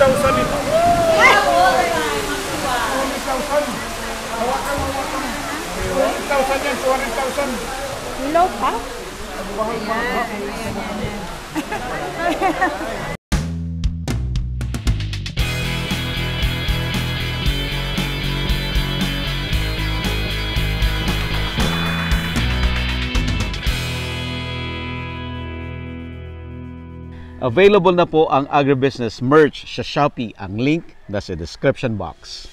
200,000 ito. 200,000. Hawakan. 200,000 yan, 200,000. Low pa? Available na po ang agribusiness merch sa Shopee. Ang link nasa description box.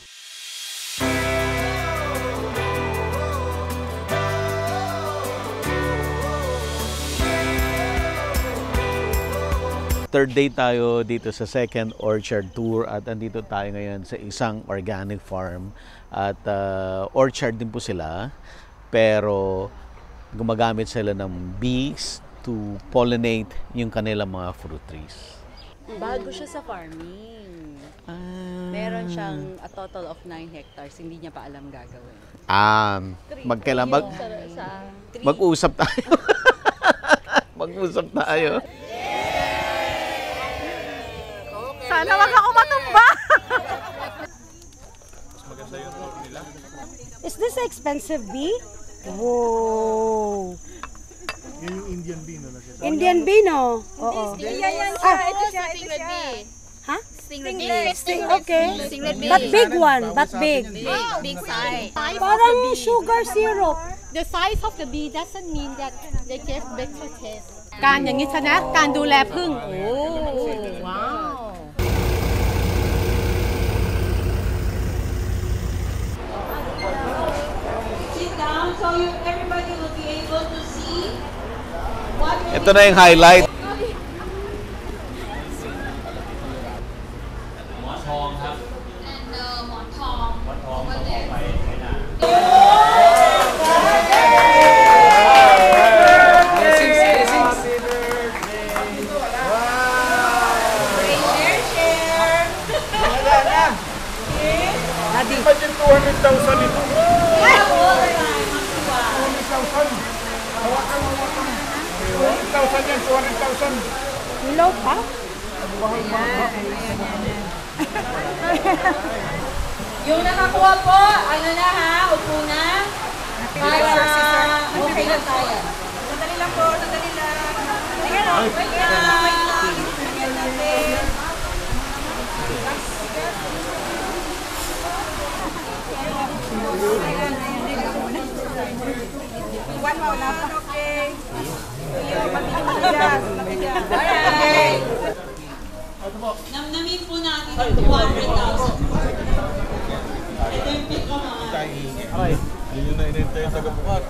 Third day tayo dito sa second orchard tour at andito tayo ngayon sa isang organic farm at orchard din po sila, pero gumagamit sila ng bees to pollinate yung kanilang mga fruit trees. Bago siya sa farming. Meron siyang a total of 9 hectares. Hindi niya pa alam gagawin. Mag-usap tayo. Mag-usap tayo. Sana wag ako matumba! Is this expensive bee? Whoa! Yan yung Indian bee, no? Indian bee, no? Oo. Yan siya. Ito siya. Ha? Stingray. Okay. But big one. But big. Big size. Parang sugar syrup. The size of the bee doesn't mean that they get better taste. การอย่างนี้ชนะการดูแลผึ้ง Oh, wow. Sit down so everybody will be able to see what. Ito na yung highlight. Imagine 200,000 ito. 200,000. Hawakan. 200,000 yan, 200,000. Low pa? Yung nakakuha po, ano na ha, upo na. Para okay na tayo. Sandali lang po, sandali lang. Wait lang. Lagyan natin. Iwan mo na. Okay. Alright. Namnamin po natin ang 200,000. Ito yung pick ko mga. Aray, yun yung nainintay yung tagapukat.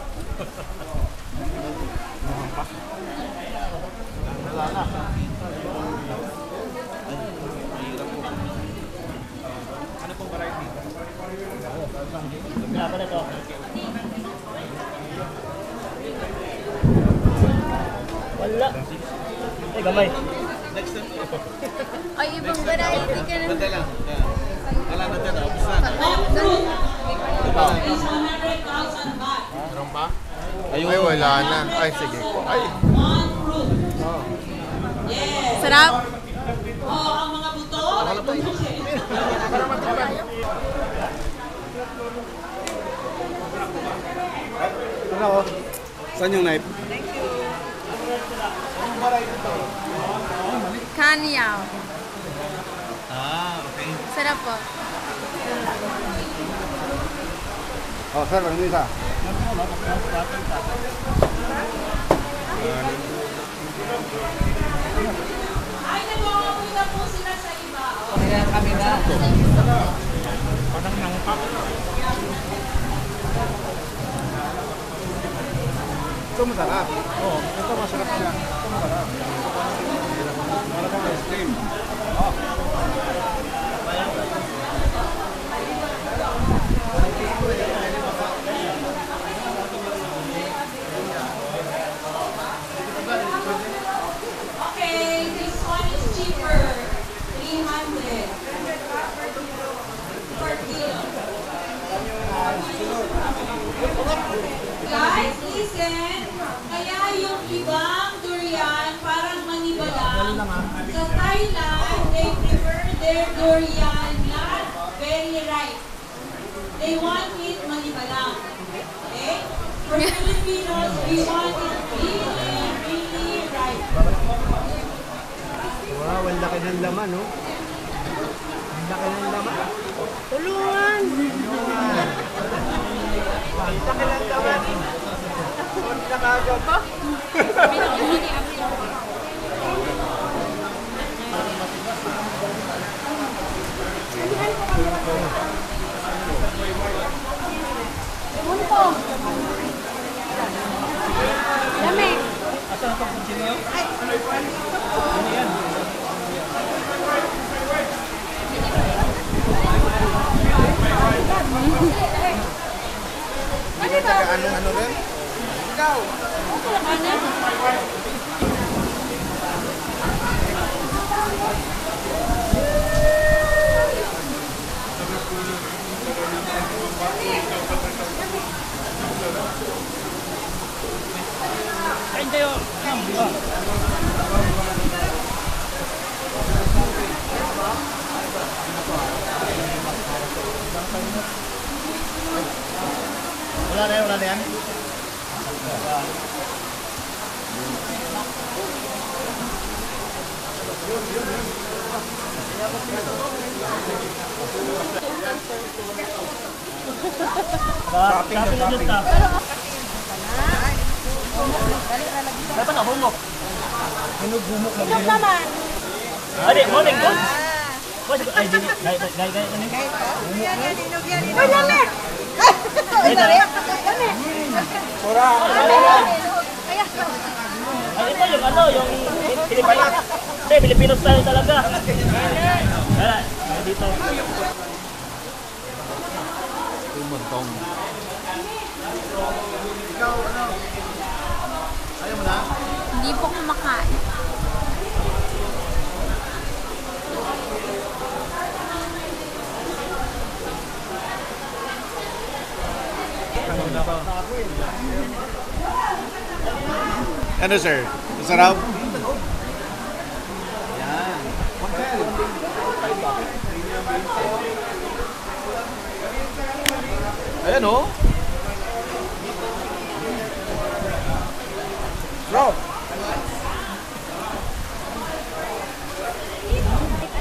Wala na. Ano pong variety? Wala pa na ito. Wala. Ay, gamay. Next time. Ay, ibang variety ka na. Sandali lang. Wala na dyan. Ubus na. Is 100,000 baht. Meron pa? Ay, wala na. Ay, sige. Ay. One fruit. Yes. Sarap. Oh, ang mga buto. Para matipan. Ano ko? Saan yung knife? Thank you. Anong variety ito? Kanyaw. Okay. Sarap po. Oh, sir, ano isa? Ay, nag-uuna po sila sa iba. Parang nangpak. Ito masarap. Oo, ito masarap siya. Ito masarap. Para kang ice cream. Oh. Okay, this one is cheaper. 300 per kilo. Guys, listen. Kaya yung ibang durian parang manibala. Sa Thailand, they prefer their durian not very ripe. They want it manibalang. Okay? For Filipinos, we want it really, really ripe. Wow, ang laki ng laman, no? Ang laki ng laman. Tulungan! Ang laki ng laman. Ang nakagaw pa. Lamig! Ano rin? Ikaw! Wala na yan. Dapat na humok. Hinugumok na Ito naman! Ade, morning ko. Boss, ay dini, gay ano? Uy, lamig! Pura! Ay ito yung ano, yung Pilipino. Hindi, Filipino style talaga. Wala, dito. Tumuntong. Ikaw, ano? Ayaw mo na? Hindi po kumakain. Ano sir? Masarap? Yan. Ayan oh. Bro!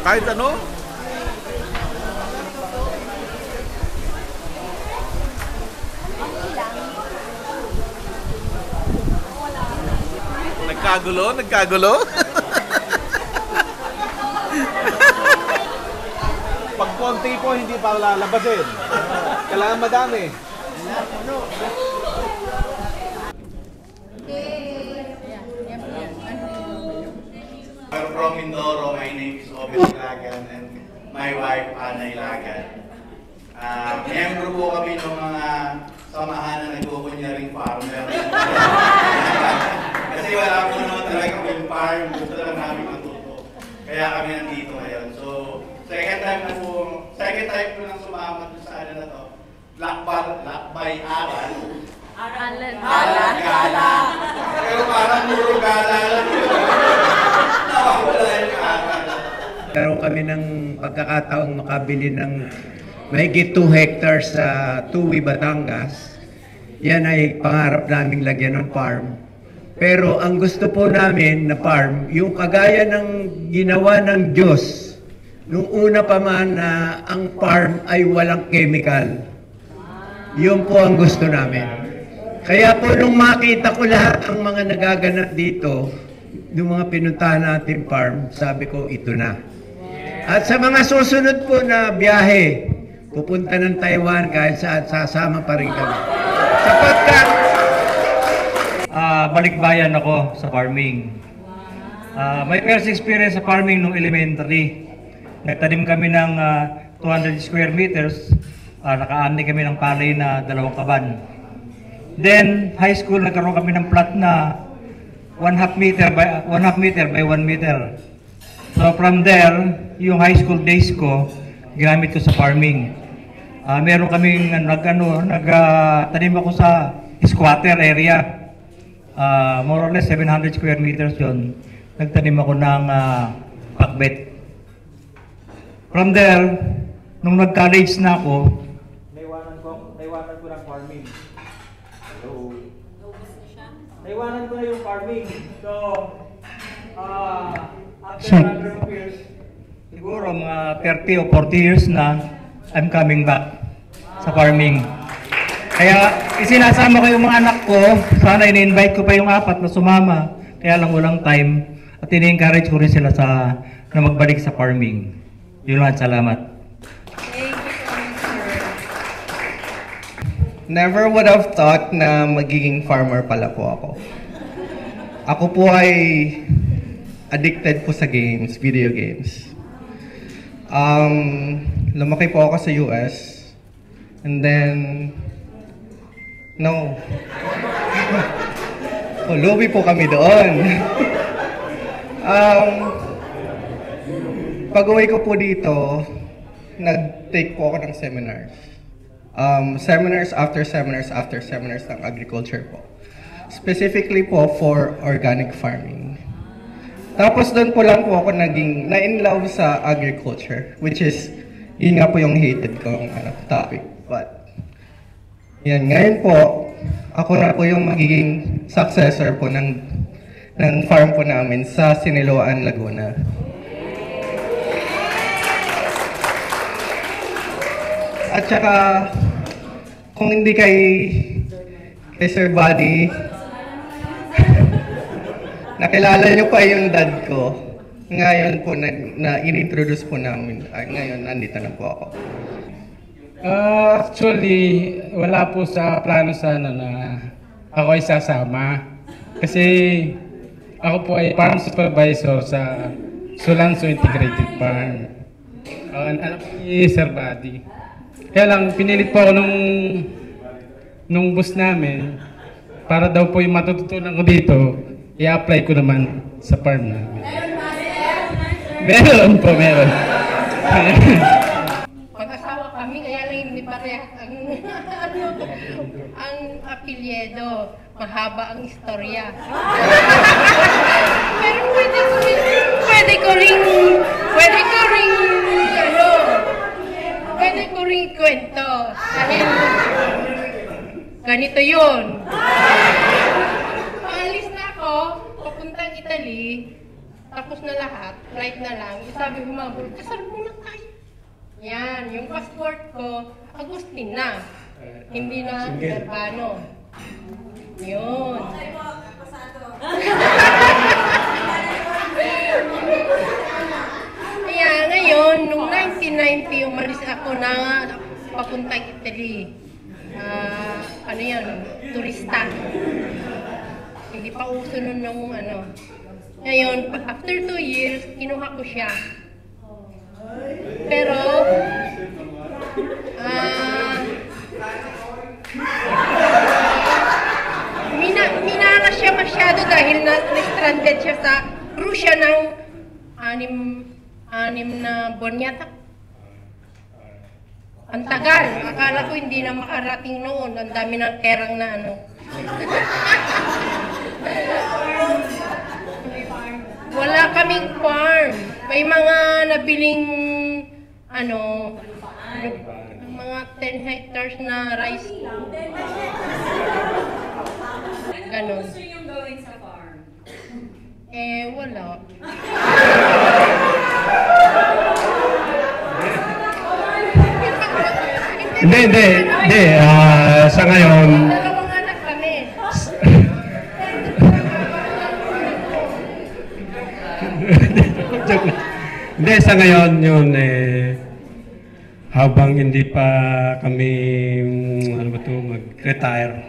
Kahit ano? Nagkagulo? Pag konti po, hindi pa lalabasin. Kailangan madami. I'm from Mindoro. My name is Obed Ilagan and my wife, Ana Ilagan. Miyembro po kami ng mga samahan na nagkukunyaring farmer. Kasi wala po naman talaga yung farm. Gusto lang namin matuto. Kaya kami nandito ngayon. So, second time po lang sumama sa ano na to. Lakbay aral. Gala. Pero parang puro gala lang. Nawawala yung aral. Karoon kami ng pagkakataong makabili ng mahigit 2 hectares sa Tuwi, Batangas. Yan ay pangarap naming lagyan ng farm. Pero ang gusto po namin na farm, yung kagaya ng ginawa ng Diyos, nung una pa man na ang farm ay walang chemical. Yun po ang gusto namin. Kaya po nung makita ko lahat ang mga nagaganap dito, yung mga pinuntahan natin farm, sabi ko ito na. At sa mga susunod po na biyahe, pupunta ng Taiwan kahit saan, sasama pa rin kami. Sapagkat Balikbayan ako sa farming. May first experience sa farming nung elementary. Nagtanim kami ng 200 square meters. Nakaani kami ng palay na 2 kaban. Then, high school, nagkaroon kami ng plot na 1/2 meter by 1 meter. So from there, yung high school days ko, ginamit ko sa farming. Meron kaming nagtanim ako sa squatter area. More or less 700 square meters yun. Nagtanim ako ng pakbet. From there, nung nag-college na ako, naiwanan ko ng farming. So, naiwanan ko na yung farming. So, after a number of years, siguro mga 30 o 40 years na, I'm coming back sa farming. Kaya isinasama ko yung mga anak ko, sana in-invite ko pa yung 4 na sumama, kaya lang walang time. At ini-encourage ko rin sila na magbalik sa farming. Yun lang, salamat. Never would have thought na magiging farmer pala po ako. Ako po ay addicted po sa games, video games. Lumaki po ako sa US. And then, no. Lubi po kami doon. Pag-uwi ko po dito, nag-take po ako ng seminars. Seminars after seminars after seminars ng agriculture po. Specifically po for organic farming. Tapos doon po lang po ako naging na-in-love sa agriculture, which is, yun nga po yung hated kong topic. But, yan, ngayon po, ako na po yung magiging successor po ng farm po namin sa Siniloan, Laguna. At saka, kung hindi kay Sir Buddy, nakilala niyo pa yung dad ko. Ngayon po na in-introduce po namin. Ngayon, nandito na po ako. Actually, wala po sa plano sana na ako ay sasama. Kasi ako po ay farm supervisor sa Sulanso Integrated Farm. Alam po ni Sir Buddy. Kaya lang, pinilit po ako nung boss namin para daw po yung matututunan ko dito, i-apply ko naman sa farm namin. Meron po, meron. Pag-asawa kami, kaya lang hindi pareha ang apelyido. Mahaba ang istorya. Pero pwede ko ring kwento. Dahil ganito yun. Paalis na ako, papuntang Italy, tapos na lahat, flight na lang. Sabi ko mga bro, kasal muna tayo. Yan, yung passport ko, Agustin na. Hindi na Urbano. Yun. Kaya ngayon, nung 1990, umalis ako na papuntang Italy. Ano yan, turista. Hindi pa uso nun ng Ngayon, after 2 years, kinuha ko siya. Pero, minara siya masyado dahil na-stranded siya sa Russia ng 6 na buwan yata. Ang tagal. Akala ko hindi na makarating noon. Ang dami ng kerang na Wala kaming farm. May mga nabiling mga 10 hectares na rice. Ganon. Gusto niyong gawin sa farm? Wala. Hindi. Sa ngayon, Dalawang anak kami. hindi, sa ngayon yun, habang hindi pa kami, mag-retire,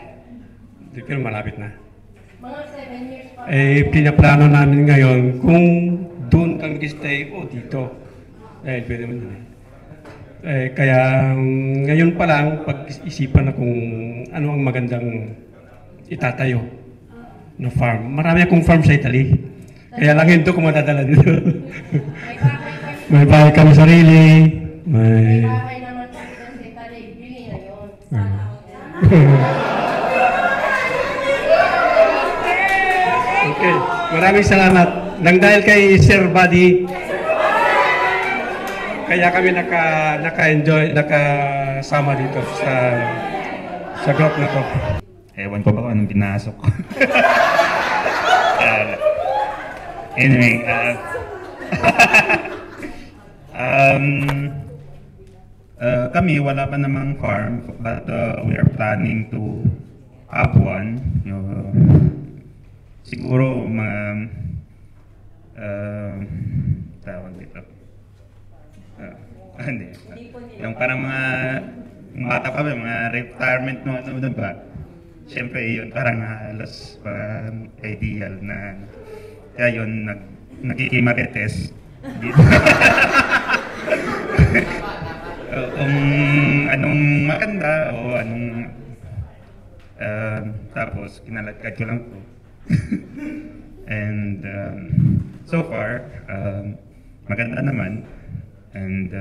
pero malapit na. Mga 7 years pa. Pinaplano namin ngayon kung doon kami mag-stay o dito. Pwede naman yun. Kaya ngayon pa lang pag-isipan na kung ano ang magandang itatayo na farm. Marami akong farm sa Italy. Kaya lang hindi ko madadala dito. May bahay kami sarili. May Bahay naman kami sa Italy. Bili na yun. Okay. Maraming salamat. Nang dahil kay Sir Buddy, kaya kami naka-enjoy, nakasama dito sa group na to. Ewan ko ba kung anong pinasok ko. Anyway, kami wala pa namang farm, but we are planning to have one. Siguro tawag dito. Hindi. Yung parang mga bata pa ba, mga retirement no ano ba? Siyempre yun parang halos ideal na kaya yun nagkikimarites dito. Kung anong maganda o anong tapos kinalagkad ko lang po. And so far maganda naman and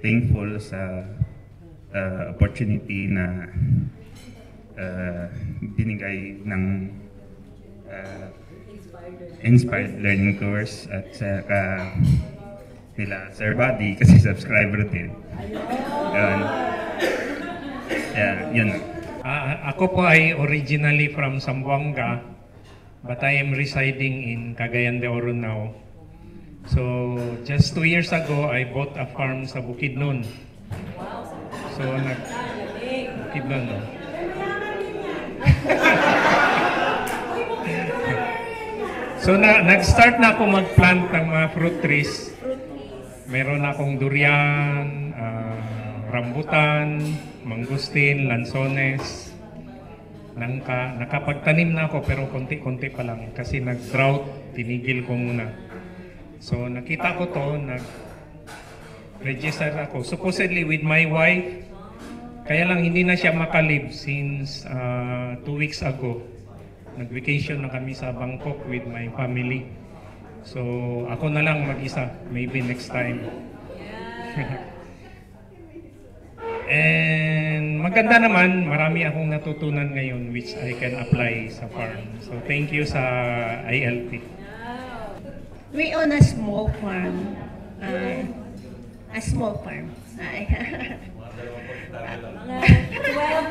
thankful sa opportunity na binigay ng Inspired Learning Tours at saka nila Sir Buddy kasi subscriber din. Yun. Ako po ay originally from Zamboanga, but I am residing in Cagayan de Oro now. So just 2 years ago, I bought a farm sa Bukidnon. So Bukidnon, no? So nag-start na ako mag-plant ng mga fruit trees. Meron akong durian, rambutan, mangustin, lansones. Nakapagtanim na ako pero konti-konti pa lang kasi nag-drought, tinigil ko muna. So nakita ko to, nag-register ako supposedly with my wife. Kaya lang hindi na siya makalib since 2 weeks ago. Nag-vacation na kami sa Bangkok with my family. So ako na lang mag-isa, maybe next time. And maganda naman, marami akong natutunan ngayon which I can apply sa farm. So thank you sa ILT. We own a small farm. A small farm. 12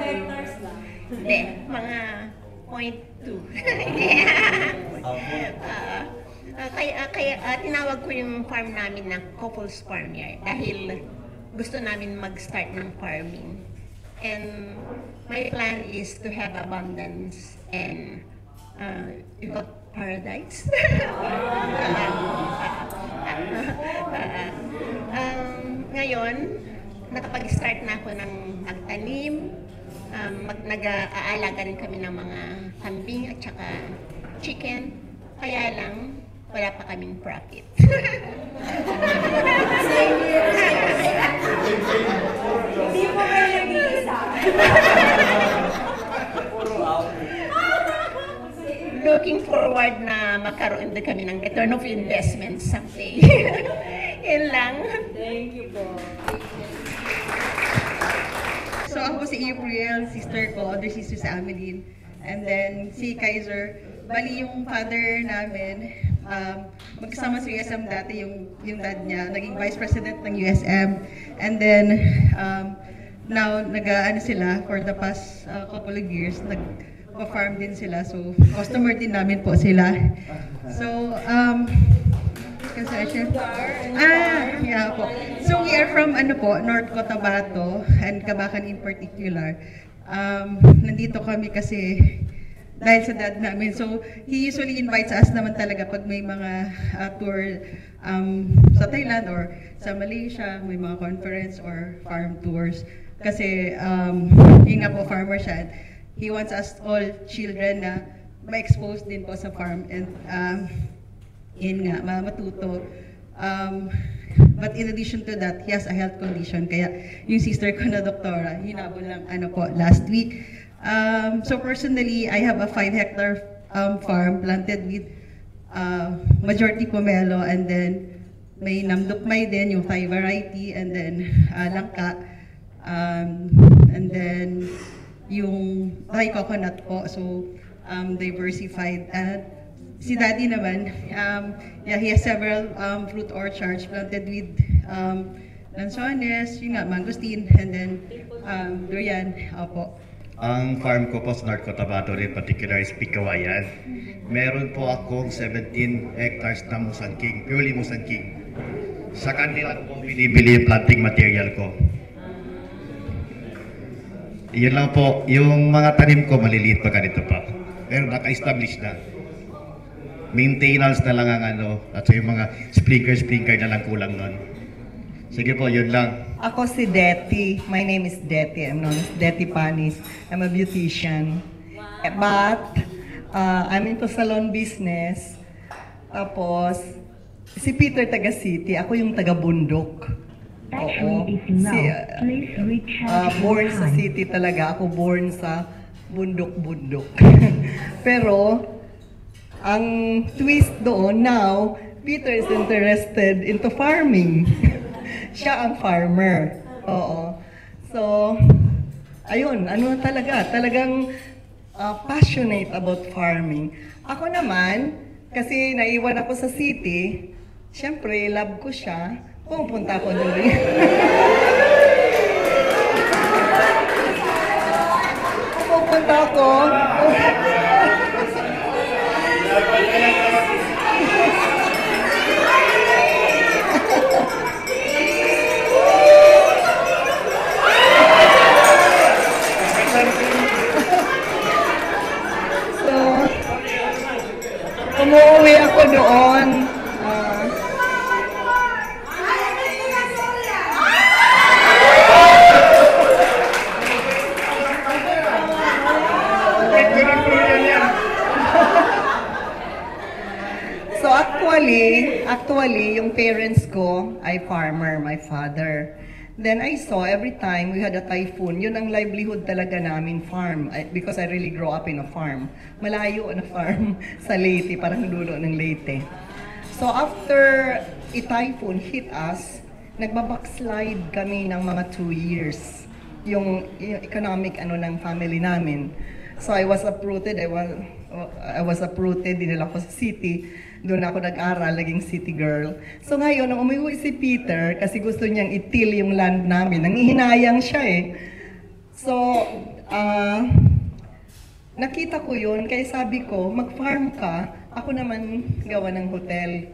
hectares lang. Hindi, mga 0.2. Kaya tinawag ko yung farm namin na Couples Farm Yard dahil gusto namin mag-start ng farming. And my plan is to have abundance and paradise. Ngayon, nakapag-start na ako ng magtanim, nag-aalaga rin kami ng mga kambing at saka chicken. Kaya lang, wala pa kaming profit. Hindi mo kayo nag-iisa. Looking forward na magkaroon din kami ng return of investment someday. Yan lang. Thank you po. So ako si April, sister ko, other sister sa Ameline. And then si Kaiser, bali yung father namin, magkasama sa USM dati yung dad niya, naging vice president ng USM. And then now nag-ano sila for the past couple of years, nag-farm din sila. So customer din namin po sila. So yeah po. So we are from North Cotabato and Cabacan in particular. Nandito kami kasi dahil sa dad namin. So he usually invites us naman talaga pag may mga tour sa Thailand or sa Malaysia, may mga conference or farm tours. Kasi yun nga po, farmer siya. He wants us all children na ma-expose din po sa farm and yun nga, matuto. But in addition to that, he has a health condition. Kaya yung sister ko na doktora, hinabol lang last week. So personally, I have a 5-hectare farm planted with majority pomelo and then may namdukmay din, yung Thai variety, and then langka. And then yung Thai coconut po, so diversified. And si Daddy naman, yeah, he has several fruit orchards planted with lansones, yun nga, mangosteen, and then durian. Opo. Ang farm ko po sa North Cotabato rin, particular is Picawayan. Meron po akong 17 hectares na musangking, purely musangking. Sa kanila ko po binibili yung planting material ko. Yun lang po, yung mga tanim ko maliliit pa ganito pa. Pero naka-establish na. Maintenance na lang ang ano, at yung mga sprinkler na lang kulang nun. Sige po, yun lang. Ako si Deti. My name is Deti. I'm known as Deti Panis. I'm a beautician. But, I'm into salon business. Tapos, si Peter taga City. Ako yung taga Bundok. Oo. Born sa City talaga. Ako born sa Bundok-Bundok. Pero, ang twist doon now, Peter is interested into farming. Siya ang farmer. Oo. So, ayun, ano talagang passionate about farming. Ako naman, kasi naiwan ako sa city, syempre, love ko siya, pupunta ako doon. Pupunta ako. Umuwi ako doon. So actually, yung parents ko ay farmer, my father. Then I saw every time we had a typhoon, yun ang livelihood talaga namin, farm. Because I really grew up in a farm. Malayo na farm sa Leyte, parang dulo ng Leyte. So after a typhoon hit us, nagbabackslide kami ng mga 2 years. Yung economic ng family namin. So I was uprooted, dinala ko sa city. Doon ako nag-aral, naging city girl. So ngayon, nung umuwi si Peter, kasi gusto niyang itil yung land namin, nangihinayang siya eh. So, nakita ko yun, kaya sabi ko, mag-farm ka, ako naman gawa ng hotel.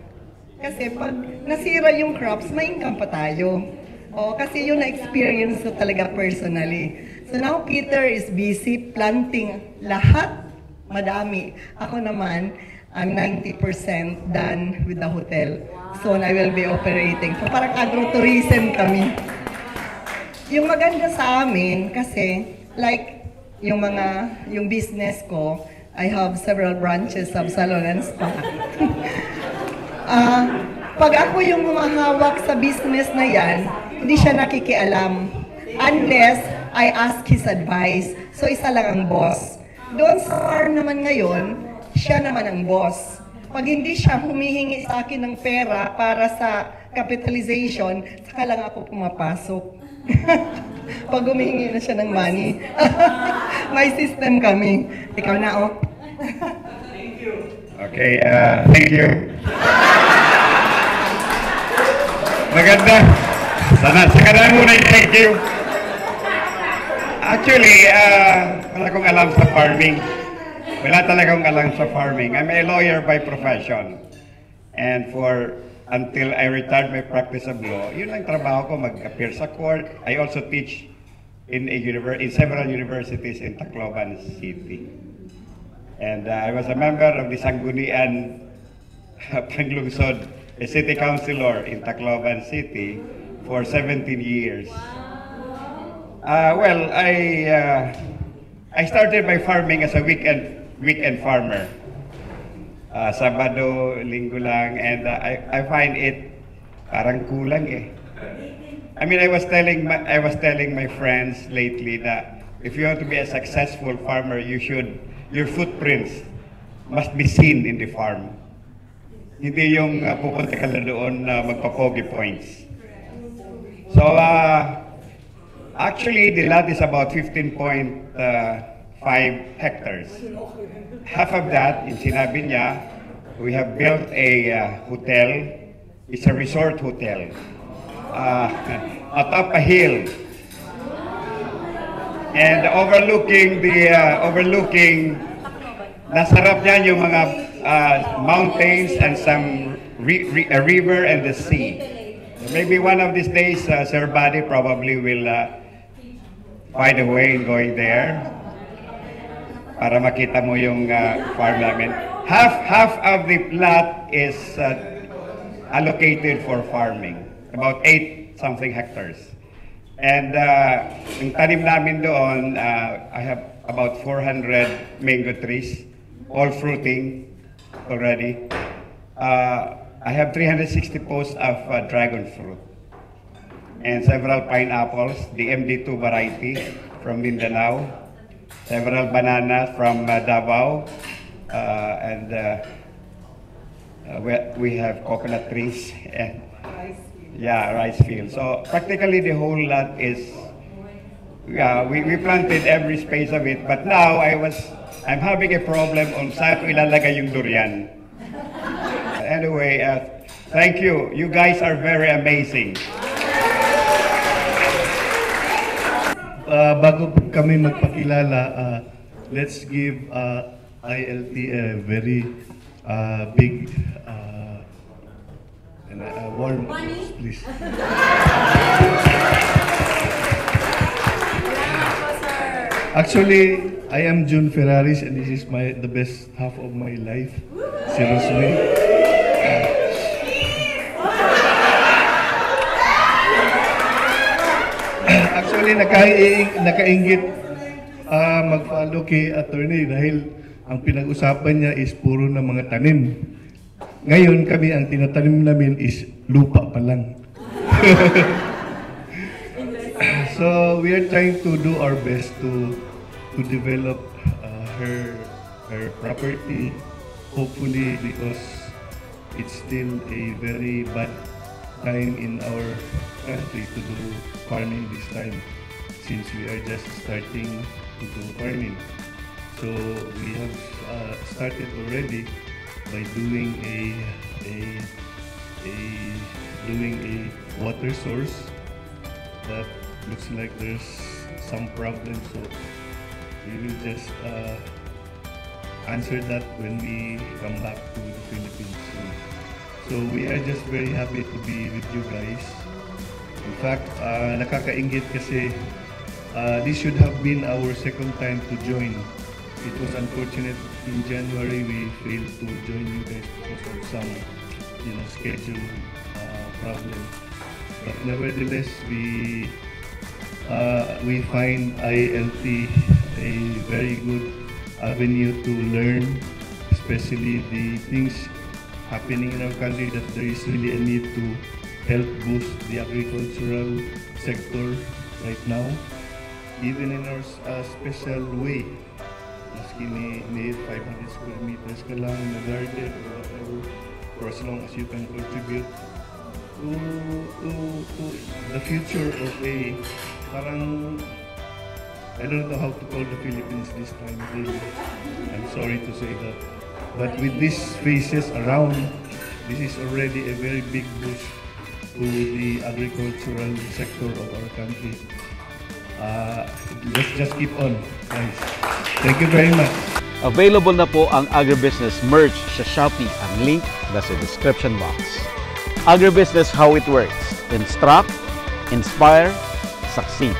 Kasi pag nasira yung crops, may income pa tayo. O, kasi yun na-experience ko talaga personally. So now Peter is busy planting lahat, madami. Ako naman, I'm 90% done with the hotel. Soon I will be operating. So parang agro-tourism kami. Yung maganda sa amin, kasi like yung business ko, I have several branches of salon and spa. Pag ako yung humahawak sa business na yan, hindi siya nakikialam. Unless I ask his advice. So isa lang ang boss. Doon sa farm naman ngayon, siya naman ang boss. Pag hindi siya humihingi sa akin ng pera para sa capitalization, saka lang ako pumapasok. Pag humihingi na siya ng money. May system kami. Ikaw na, oh. Thank you. Okay, thank you. Maganda. Saka na muna yung thank you. Actually, wala akong alam sa farming. Wala talagang alam sa farming. I'm a lawyer by profession. And until I retired my practice of law, yun lang trabaho ko, mag-appear sa court. I also teach in several universities in Tacloban City. And I was a member of the Sanggunian Panglungsod, a city councilor in Tacloban City for 17 years. Well, I started my farming as a weekend farmer. Sabado, linggo lang, and I find it parang kulang eh. I mean, I was telling my friends lately that if you want to be a successful farmer, your footprints must be seen in the farm. Hindi yung pupunta ka na doon na magpa-pogi points. So, actually, the land is about 15.5 hectares. Half of that, in sinabi niya, we have built a hotel. It's a resort hotel. atop a hill. And overlooking nasarap niyan yung mga mountains and some a river and the sea. Maybe one of these days, Sir Buddy probably will find a way in going there para makita mo yung farm namin. Half of the plot is allocated for farming, about 8-something hectares. And yung tanim namin doon, I have about 400 mango trees, all fruiting already. I have 360 posts of dragon fruit and several pineapples, the MD2 variety from Mindanao, several bananas from Davao, and we have coconut trees and rice field. So practically the whole lot is, we planted every space of it, but now I'm having a problem on saan ko ilalagay yung durian. Anyway, thank you. You guys are very amazing. Bago kami magpakilala, let's give ILT a very big and a warm applause, please. Actually, I am June Ferraris, and this is the best half of my life. Seriously. Actually, nakainggit mag-follow kay attorney dahil ang pinag-usapan niya is puro na mga tanim. Ngayon, kami ang tinatanim namin is lupa pa lang. So, we are trying to do our best to develop her property, hopefully, because it's still a very bad time in our country to do farming this time, since we are just starting to do farming. So we have started already by doing a water source that looks like there's some problem. So we will just answer that when we come back to the Philippines soon. So we are just very happy to be with you guys. In fact, nakakainggit kasi this should have been our second time to join. It was unfortunate in January we failed to join you guys because of some schedule problem. But nevertheless, we find ILT a very good avenue to learn, especially the things happening in our country, that there is really a need to help boost the agricultural sector right now, even in our special way. Maski may 500 square meters ka lang na garden or whatever, for as long as you can contribute to the future of a parang, I don't know how to call the Philippines this time, really. I'm sorry to say that. But with these faces around, this is already a very big boost to the agricultural sector of our country. Let's just keep on, guys. Thank you very much. Available na po ang Agribusiness merch sa Shopee. Ang link nasa description box. Agribusiness, how it works. Instruct, inspire, succeed.